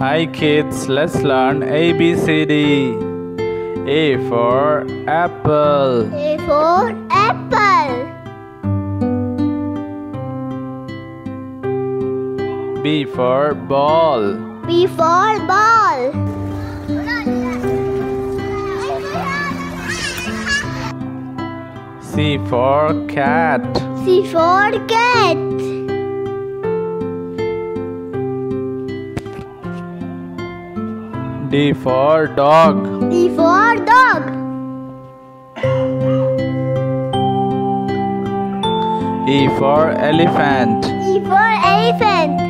Hi kids, let's learn ABCD. A for apple. A for apple. B for ball. B for ball. C for cat. C for cat. D for dog. D for dog. E for elephant. E for elephant.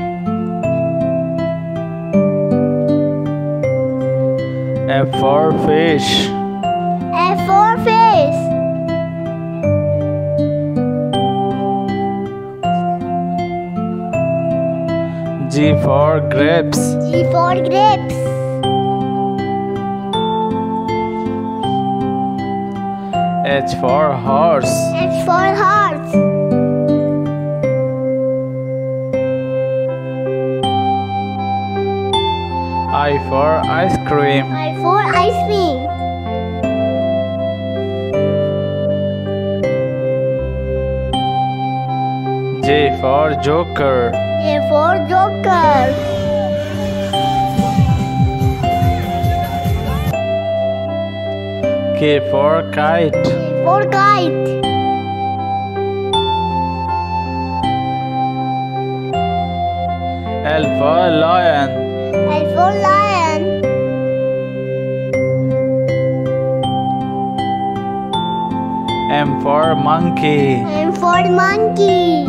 F for fish. F for fish. G for grapes. G for grapes. H for horse. H for horse. I for ice cream. I for ice cream. J for joker. J for joker. K for kite. K for kite. L for lion. L for lion. M for monkey. M for monkey.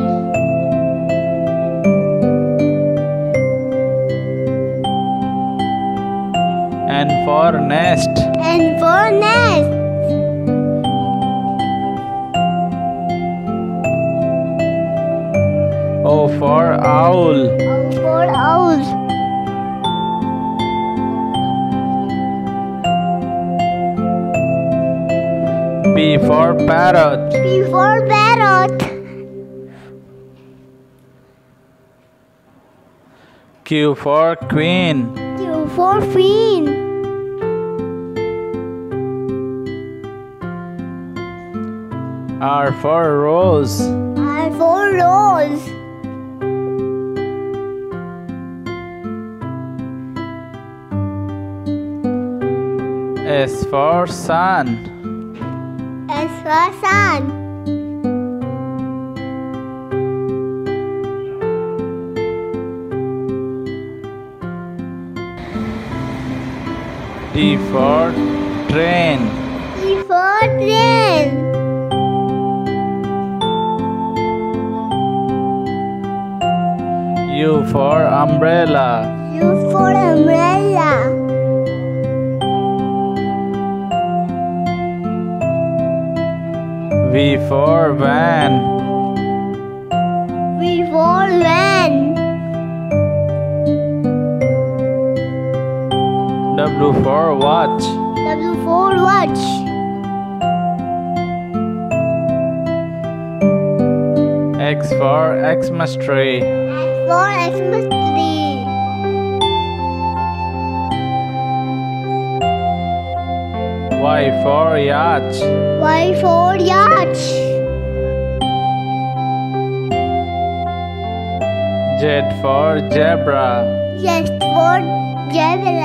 N for nest. N for nest. O for owl. O for owl. P for parrot. P for parrot. Q for queen. Q for queen. R for rose. R for rose. S for sun. S for sun. T for train. T for train. U for umbrella. U for umbrella. V for van. V for van. W for watch. W for watch. X for Xmas tree. X for Xmas tree. Y for yacht. Y for yacht. Z for zebra. Z for zebra.